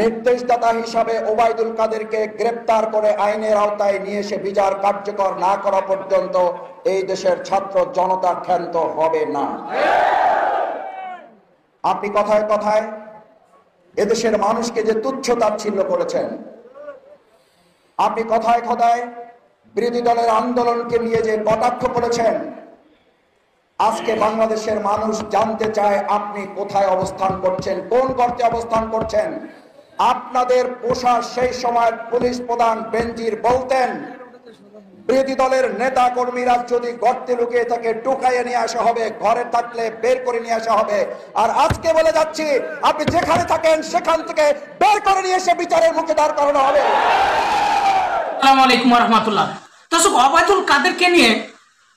নির্দেশদাতা হিসাবে ওবায়দুল কাদেরকে গ্রেপ্তার করে আইনের আওতায় নিয়ে এসে বিচার কার্যকর না করা পর্যন্ত এই দেশের ছাত্র জনতা ক্ষান্ত হবে না। আপনি কথায় কথায় এদেশের মানুষকে যে তুচ্ছ তাচ্ছিল্য করেছেন, আপনি কথায় কথায় বিরোধী দলের আন্দোলনকে নিয়ে যে কটাক্ষ করেছেন, আজকে বাংলাদেশের মানুষ জানতে চায় আপনি কোথায় অবস্থান করছেন, কোন গর্তে অবস্থান করছেন। আপনাদের পোষা সেই সময় পুলিশ প্রধান বেনজির বলতেন, বিরোধী দলের নেতা কর্মীরা যদি গর্তে লুকিয়ে থাকে টুকাইয়ে নিয়ে আসা হবে, ঘরে থাকলে বের করে নিয়ে আসা হবে। আর আজকে বলে যাচ্ছি, আপনি যেখানে থাকেন সেখান থেকে বের করে নিয়ে এসে বিচারের মুখে দাঁড় করানো হবে। আসসালামু আলাইকুম ওয়া রাহমাতুল্লাহ। দর্শক, ওবায়দুল কাদেরকে নিয়ে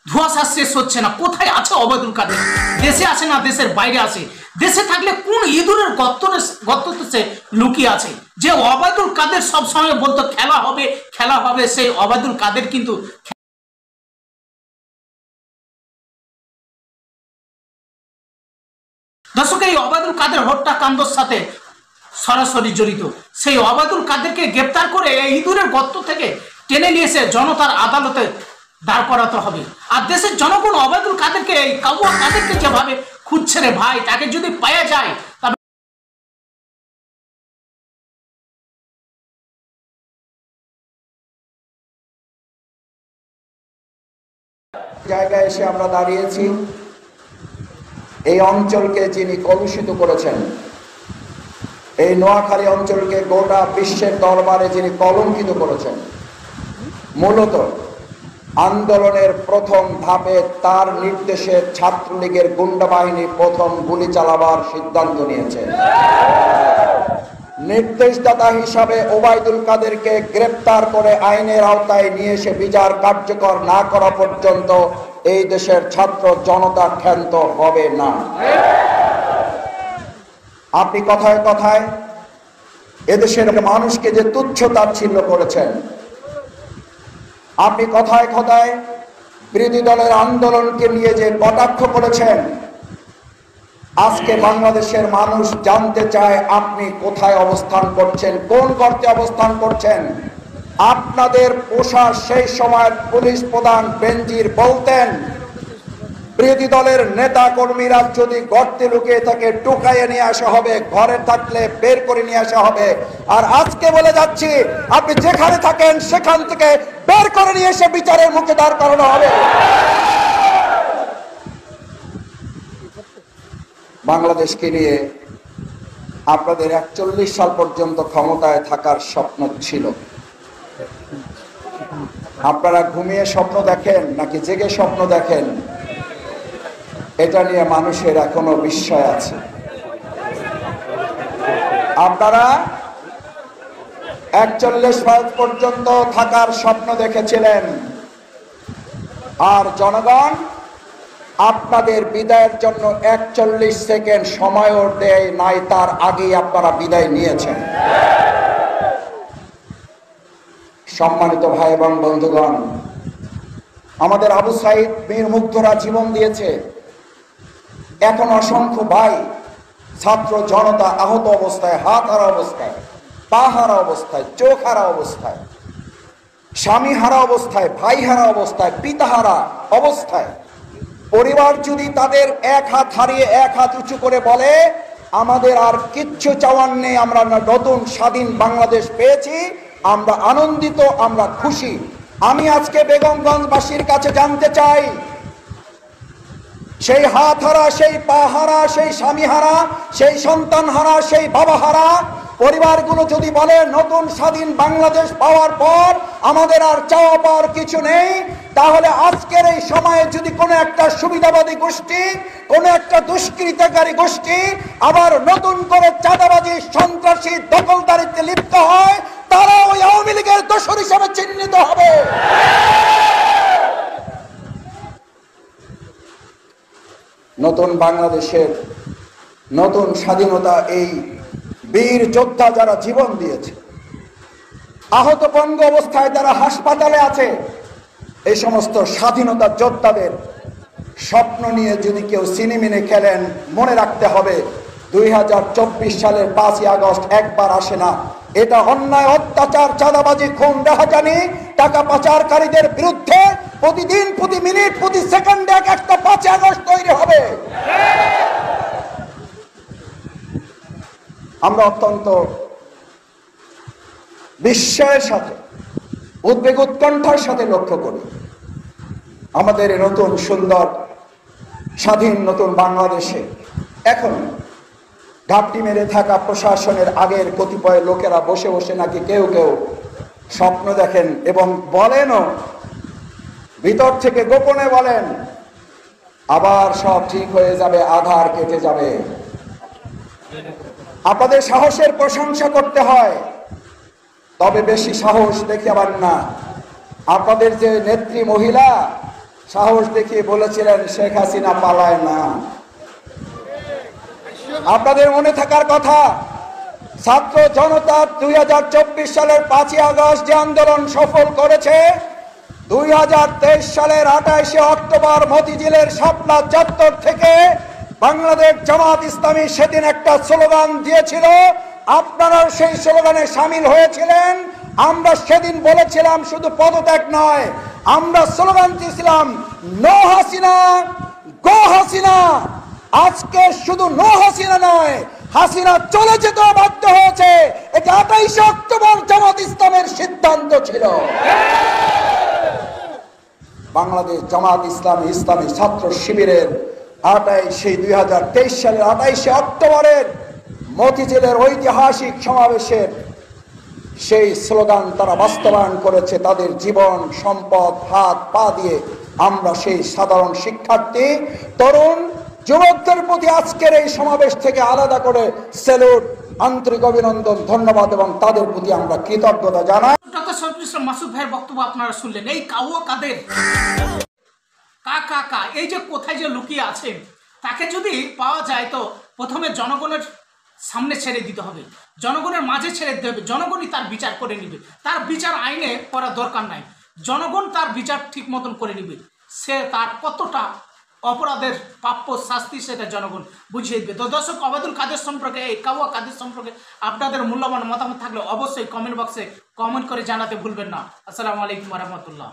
ধোঁয়াশা শেষ হচ্ছে না। কোথায় আছে ওবায়দুল কাদের? দেশে আছে না দেশের বাইরে আছে? দেশে থাকলে কোন ইঁদুরের গর্ততে সে লুকিয়ে আছে? যে ওবায়দুল কাদের সব সময় বলতো খেলা হবে খেলা হবে, সেই ওবায়দুল কাদের কিন্তু দর্শক, এই ওবায়দুল কাদের হত্যাকাণ্ডের সাথে সরাসরি জড়িত। সেই ওবায়দুল কাদেরকে গ্রেপ্তার করে এই ইঁদুরের গর্ত থেকে টেনে নিয়ে এসে জনতার আদালতে দাঁড় করাতে হবে। আর দেশের জনগণ ওবায়দুল কাদেরকে, এই কাউয়া কাদেরকে যেভাবে খুঁজছে রে ভাই, তাকে যদি পাওয়া যায় তবে জায়গায় এসে আমরা দাঁড়িয়েছি। এই অঞ্চলকে যিনি কলুষিত করেছেন, এই নোয়াখালী অঞ্চলকে গোটা বিশ্বের দরবারে যিনি কলঙ্কিত করেছেন, মূলত আন্দোলনের প্রথম ধাপে তার নির্দেশে ছাত্রলীগের গুন্ডা বাহিনী প্রথম গুলি চালাবার সিদ্ধান্ত নিয়েছে। নির্দেশদাতা হিসাবে ওবায়দুল কাদেরকে গ্রেপ্তার করে আইনের আওতায় নিয়ে এসে বিচার কার্যকর না করা পর্যন্ত এই দেশের ছাত্র জনতা ক্ষান্ত হবে না। আপনি কথায় কথায় এদেশের মানুষকে যে তুচ্ছ তাচ্ছিল্য করেছেন, আপনি কথায় কথায় বিরোধী দলের আন্দোলনকে নিয়ে যে কটাক্ষ করেছেন, আজকে বাংলাদেশের মানুষ জানতে চায় আপনি কোথায় অবস্থান করছেন, কোন গর্তে অবস্থান করছেন। আপনাদের পোষা সেই সময় পুলিশ প্রধান বেনজির বলতেন, বিরোধী দলের নেতা কর্মীরা যদি গর্তে লুকিয়ে থাকে টুকাইয়ে নিয়ে আসা হবে, ঘরে থাকলে বের করে নিয়ে আসা হবে। আর আজকে বলে যাচ্ছি, আপনি যেখানে থাকেন সেখান থেকে বের করে নিয়ে এসে বিচারের মুখে দাঁড় করানো হবে। বাংলাদেশকে নিয়ে আপনাদের 41 সাল পর্যন্ত ক্ষমতায় থাকার স্বপ্ন ছিল। আপনারা ঘুমিয়ে স্বপ্ন দেখেন নাকি জেগে স্বপ্ন দেখেন, এটা নিয়ে মানুষের এখনো বিস্ময় আছে। আপনারা 41 সাল পর্যন্ত থাকার স্বপ্ন দেখেছিলেন, আর জনগণ আপনাদের বিদায়ের জন্য 41 সেকেন্ড সময়ও দেয় নাই, তার আগেই আপনারা বিদায় নিয়েছেন। সম্মানিত ভাই এবং বন্ধুগণ, আমাদের আবু সাইদ বীর মুগ্ধরা জীবন দিয়েছে। এখন অসংখ্য ভাই ছাত্র জনতা আহত অবস্থায়, হাত হারা অবস্থায়, পা হারা অবস্থায়, চোখ হারা অবস্থায়, স্বামী হারা অবস্থায়, ভাই হারা অবস্থায়, পিতা হারা অবস্থায়। পরিবার যদি তাদের এক হাত হারিয়ে এক হাত উঁচু করে বলে আমাদের আর কিচ্ছু চাওয়ার নেই, আমরা নতুন স্বাধীন বাংলাদেশ পেয়েছি, আমরা আনন্দিত, আমরা খুশি। আমি আজকে বেগমগঞ্জবাসীর কাছে জানতে চাই, সেই হাত হারা, সেই পা হারা, সেই স্বামী হারা, সেই সন্তান হারা, সেই বাবা হারা পরিবারগুলো যদি বলে নতুন স্বাধীন বাংলাদেশ পাওয়ার পর আমাদের আর চাওয়া পাওয়ার কিছু নেই, তাহলে আজকের এই সময়ে যদি কোনো একটা সুবিধাবাদী গোষ্ঠী, কোনো একটা দুষ্কৃতকারী গোষ্ঠী আবার নতুন করে চাঁদাবাজি, সন্ত্রাসী, দখলদারিত্বে লিপ্ত হয়, তারা ওই আওয়ামী লীগের দোসর হিসেবে চিহ্নিত হবে। নতুন বাংলাদেশের নতুন স্বাধীনতা এই বীর যোদ্ধা যারা জীবন দিয়েছে, আহত পঙ্গু অবস্থায় যারা হাসপাতালে আছে, এই সমস্ত স্বাধীনতা যোদ্ধাদের স্বপ্ন নিয়ে যদি কেউ সিনেমিনে খেলেন, মনে রাখতে হবে 2024 সালের 5ই আগস্ট একবার আসে না। এটা অন্যায়, অত্যাচার, চাঁদাবাজি, খুন, রাহাজানি, টাকা পাচারকারীদের বিরুদ্ধে প্রতিদিন, প্রতি মিনিট, প্রতি সেকেন্ডে একটা 5ই আগস্ট তৈরি হবে। আমরা অত্যন্ত বিস্ময়ের সাথে, উদ্বেগ উৎকণ্ঠার সাথে লক্ষ্য করি আমাদের নতুন সুন্দর স্বাধীন নতুন বাংলাদেশে এখন ঘাপটি মেরে থাকা প্রশাসনের আগের কতিপয় লোকেরা বসে বসে নাকি কেউ কেউ স্বপ্ন দেখেন এবং বলেনও, ভিতর থেকে গোপনে বলেন আবার সব ঠিক হয়ে যাবে, আধার কেটে যাবে। আপনাদের সাহসের প্রশংসা করতে হয়, তবে বেশি সাহস দেখাবেন না। আপনাদের যে নেত্রী মহিলা সাহস দেখিয়ে বলেছিলেন শেখ হাসিনা পালায় না। আপনাদের মনে থাকার কথা, ছাত্র জনতা 2024 সালের 5ই আগস্ট যে আন্দোলন সফল করেছে, 2023 সালের 28শে অক্টোবর মতিঝিলের শাপলা চত্বর থেকে বাংলাদেশ জামাত ইসলামী সেদিন একটা স্লোগান দিয়েছিল। আপনারা সেই স্লোগানে সামিল হয়েছিলেন। আমরা সেদিন বলেছিলাম শুধু পদত্যাগ নয়, আমরা স্লোগান দিয়েছিলাম নো হাসিনা, গো হাসিনা। আজকে শুধু নো হাসিনা নয়, হাসিনা চলে যেতে বাধ্য হয়েছে। এটা 28শে অক্টোবর জামাত ইসলামের সিদ্ধান্ত ছিল। বাংলাদেশ জামাত ইসলামী ইসলামী ছাত্র শিবিরের 2023 সালের 28শে অক্টোবরের মতিঝিলের ঐতিহাসিক সমাবেশের সেই স্লোগান তারা বাস্তবায়ন করেছে তাদের জীবন, সম্পদ, হাত পা দিয়ে। আমরা সেই সাধারণ শিক্ষার্থী, তরুণ, যুবকদের প্রতি আজকের এই সমাবেশ থেকে আলাদা করে স্যালুট, আন্তরিক অভিনন্দন, ধন্যবাদ এবং তাদের প্রতি আমরা কৃতজ্ঞতা জানাই। ডক্টর শরীফুল ইসলাম মাসুদ ভাইয়ের বক্তব্য আপনারা শুনলেন। এই কাউয়া কাদের কা এই যে কোথায় যে লুকিয়ে আছে, তাকে যদি পাওয়া যায় তো প্রথমে জনগণের সামনে ছেড়ে দিতে হবে, জনগণের মাঝে ছেড়ে দিতে হবে। জনগণই তার বিচার করে নিবে, তার বিচার আইনে করার দরকার নাই। জনগণ তার বিচার ঠিক মতন করে নিবে। সে তার কতটা অপরাধের প্রাপ্য শাস্তি সেটা জনগণ বুঝিয়ে দিবে। তো দর্শক, ওবায়দুল কাদের সম্পর্কে, এই কাউয়া কাদের সম্পর্কে আপনাদের মূল্যবান মতামত থাকলে অবশ্যই কমেন্ট বক্সে কমেন্ট করে জানাতে ভুলবেন না। আসসালামু আলাইকুম ওয়া রাহমাতুল্লাহ।